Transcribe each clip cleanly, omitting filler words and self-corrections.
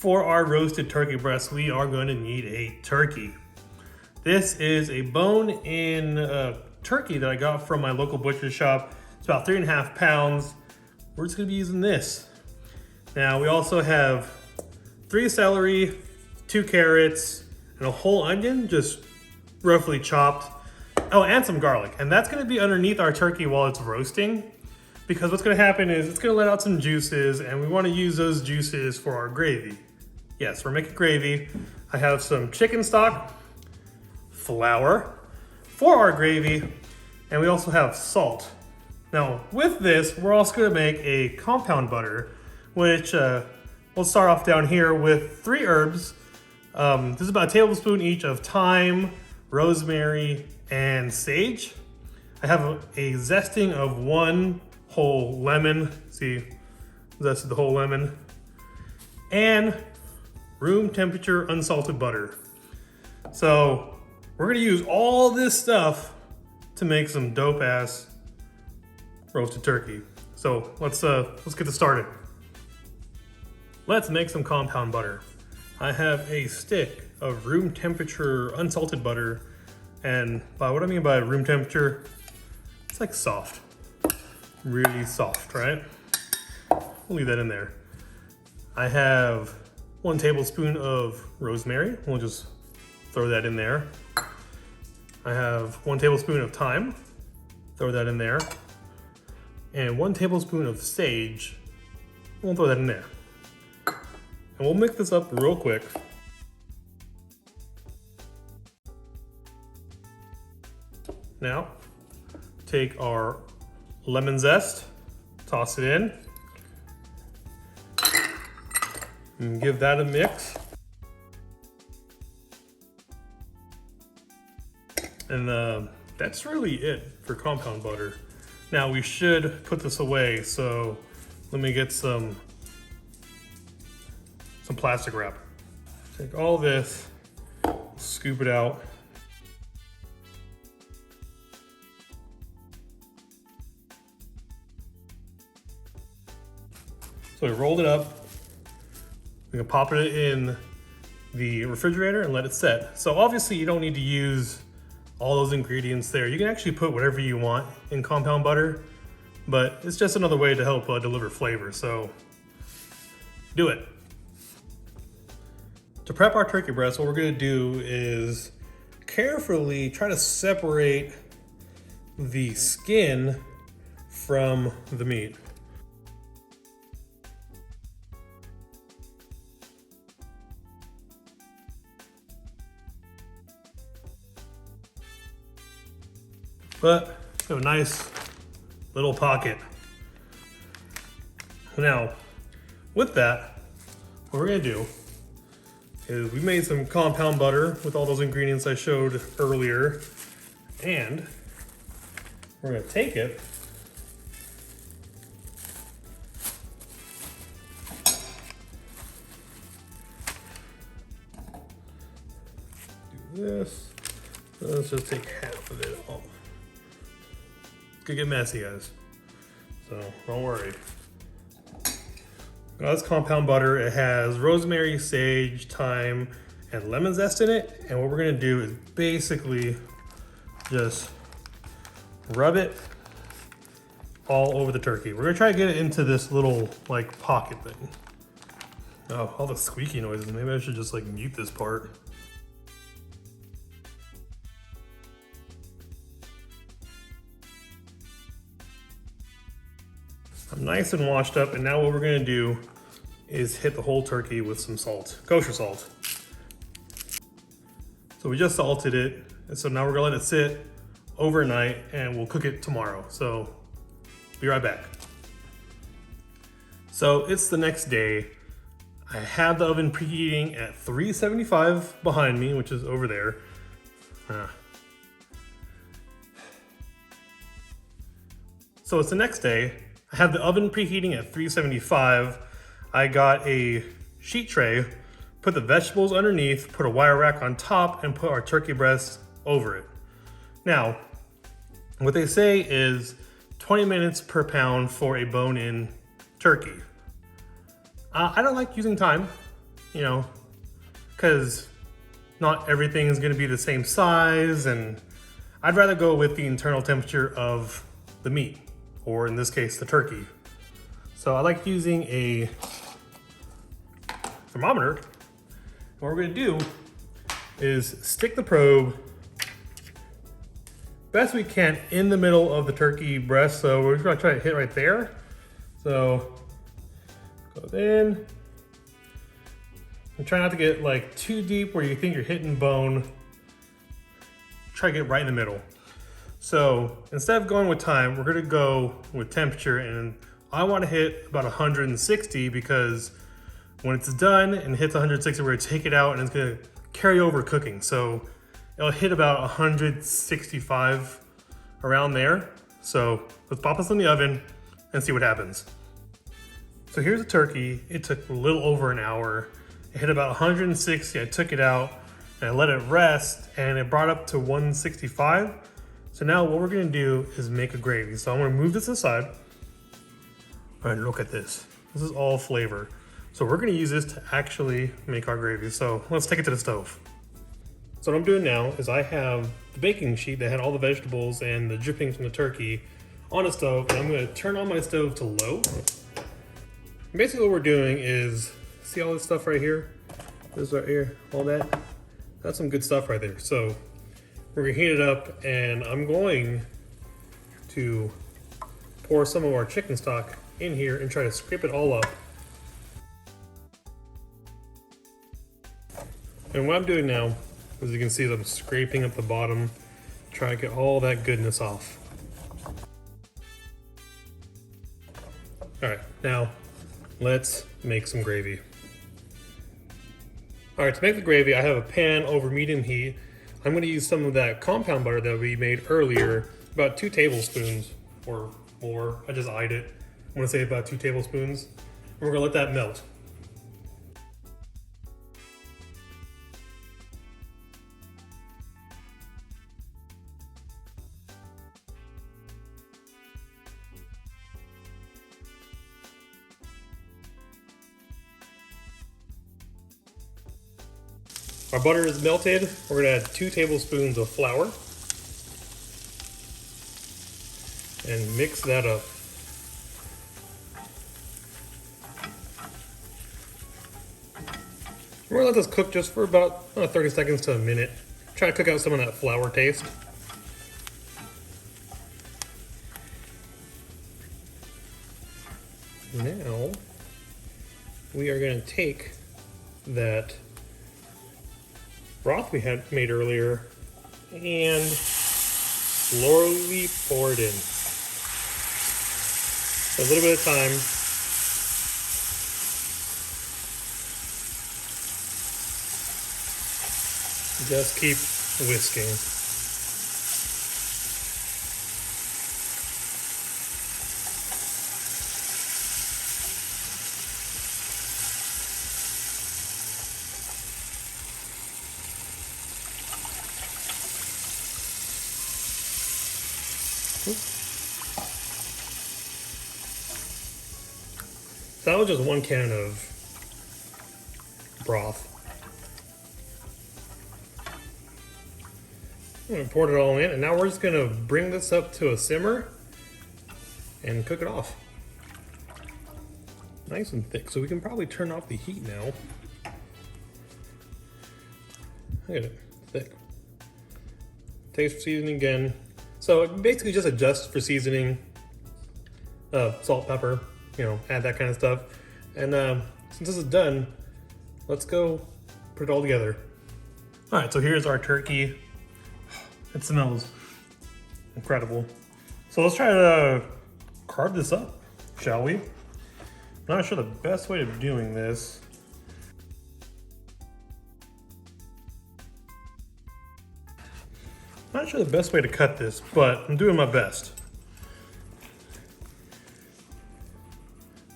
For our roasted turkey breast, we are going to need a turkey. This is a bone-in turkey that I got from my local butcher shop. It's about 3.5 pounds. We're just gonna be using this. Now we also have 3 celery, 2 carrots, and a whole onion, just roughly chopped. Oh, and some garlic. And that's gonna be underneath our turkey while it's roasting, because what's gonna happen is it's gonna let out some juices, and we wanna use those juices for our gravy. Yes, we're making gravy. I have some chicken stock, flour for our gravy, and we also have salt. Now with this, we're also gonna make a compound butter, which we'll start off down here with 3 herbs. This is about a tablespoon each of thyme, rosemary, and sage. I have a zesting of 1 whole lemon. See, zested the whole lemon. And room temperature unsalted butter. So we're gonna use all this stuff to make some dope ass roasted turkey. So let's get this started. Let's make some compound butter. I have a stick of room temperature unsalted butter, and by what I mean by room temperature, it's like soft, really soft, right? We'll leave that in there. I have 1 tablespoon of rosemary. We'll just throw that in there. I have 1 tablespoon of thyme. Throw that in there. And 1 tablespoon of sage. We'll throw that in there. And we'll mix this up real quick. Now, take our lemon zest, toss it in, and give that a mix. And that's really it for compound butter. Now we should put this away, so let me get some plastic wrap. Take all this, scoop it out. So we rolled it up. We can pop it in the refrigerator and let it set. So obviously you don't need to use all those ingredients there. You can actually put whatever you want in compound butter, but it's just another way to help deliver flavor, so do it. To prep our turkey breast, what we're gonna do is carefully try to separate the skin from the meat. But a nice little pocket. Now, with that, what we're gonna do is we made some compound butter with all those ingredients I showed earlier, and we're gonna take it do this. Let's just take half of it off. It's gonna get messy, guys, so don't worry. Now, this compound butter, it has rosemary, sage, thyme, and lemon zest in it. And what we're gonna do is basically just rub it all over the turkey. We're gonna try to get it into this little like pocket thing. Oh, all the squeaky noises. Maybe I should just like mute this part. I'm nice and washed up, and now what we're gonna do is hit the whole turkey with some salt, kosher salt. So we just salted it, and so now we're gonna let it sit overnight, and we'll cook it tomorrow. So be right back. So it's the next day. I have the oven preheating at 375 behind me, which is over there. So it's the next day. I have the oven preheating at 375. I got a sheet tray, put the vegetables underneath, put a wire rack on top, and put our turkey breast over it. Now, what they say is 20 minutes per pound for a bone-in turkey. I don't like using thyme you know, because not everything is gonna be the same size, and I'd rather go with the internal temperature of the meat, or in this case, the turkey. So I like using a thermometer. What we're gonna do is stick the probe best we can in the middle of the turkey breast. So we're just gonna try to hit right there. So goes in. And try not to get like too deep where you think you're hitting bone. Try to get right in the middle. So instead of going with time, we're gonna go with temperature, and I wanna hit about 160 because when it's done and hits 160, we're gonna take it out and it's gonna carry over cooking. So it'll hit about 165 around there. So let's pop this in the oven and see what happens. So here's a turkey. It took a little over an hour. It hit about 160. I took it out and I let it rest, and it brought up to 165. So now what we're gonna do is make a gravy. So I'm gonna move this aside. All right, look at this. This is all flavor. So we're gonna use this to actually make our gravy. So let's take it to the stove. So what I'm doing now is I have the baking sheet that had all the vegetables and the drippings from the turkey on the stove, and I'm gonna turn on my stove to low. And basically what we're doing is, see all this stuff right here? This right here, all that? That's some good stuff right there. So we're gonna heat it up, and I'm going to pour some of our chicken stock in here and try to scrape it all up. And what I'm doing now, as you can see, I'm scraping up the bottom, trying to get all that goodness off. All right, now let's make some gravy. All right, to make the gravy, I have a pan over medium heat. I'm gonna use some of that compound butter that we made earlier, about 2 tablespoons or more. I just eyed it. I'm gonna say about 2 tablespoons. And we're gonna let that melt. Our butter is melted. We're gonna add 2 tablespoons of flour and mix that up. We're gonna let this cook just for about 30 seconds to a minute. Try to cook out some of that flour taste. Now, we are gonna take that broth we had made earlier and slowly pour it in. A little bit of time. Just keep whisking. So that was just 1 can of broth. I'm gonna pour it all in, and now we're just gonna bring this up to a simmer and cook it off. Nice and thick, so we can probably turn off the heat now. Look at it, thick. Taste for seasoning again. So basically just adjust for seasoning, salt, pepper, you know, add that kind of stuff. And since this is done, let's go put it all together. All right, so here's our turkey. It smells incredible. So let's try to carve this up, shall we? I'm not sure the best way of doing this. Not sure the best way to cut this, but I'm doing my best.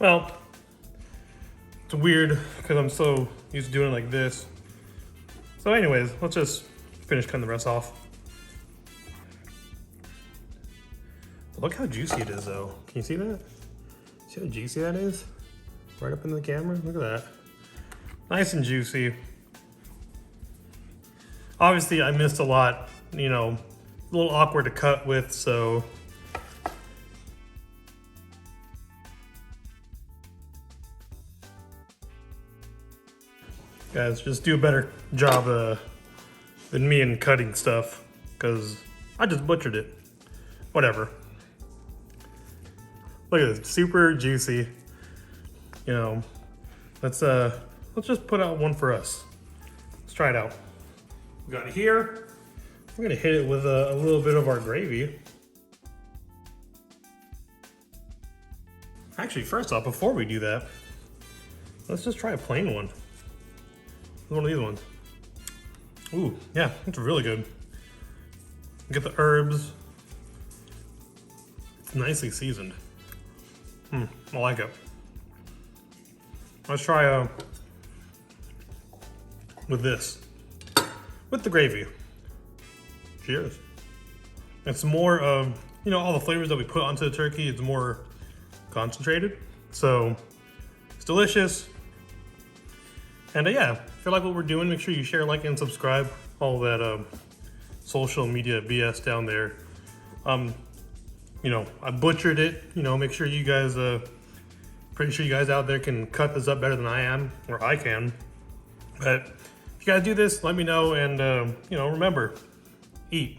Well, it's weird because I'm so used to doing it like this. So anyways, let's just finish cutting the rest off. Look how juicy it is though. Can you see that? See how juicy that is? Right up in the camera, look at that. Nice and juicy. Obviously, I missed a lot, you know, a little awkward to cut with, so. Guys, just do a better job than me in cutting stuff, because I just butchered it. Whatever. Look at this, super juicy. You know, let's just put out one for us. Let's try it out. We got it here. We're gonna hit it with a little bit of our gravy. Actually, first off, before we do that, let's just try a plain one. One of these ones. Ooh, yeah, it's really good. Get the herbs. It's nicely seasoned. I like it. Let's try with this, with the gravy. Cheers. It's more of, you know, all the flavors that we put onto the turkey, it's more concentrated. So it's delicious. And yeah, if you like what we're doing, make sure you share, like, and subscribe. All that social media BS down there. You know, I butchered it. You know, make sure you guys, pretty sure you guys out there can cut this up better than I am, or I can. But if you guys do this, let me know. And, you know, remember, eat.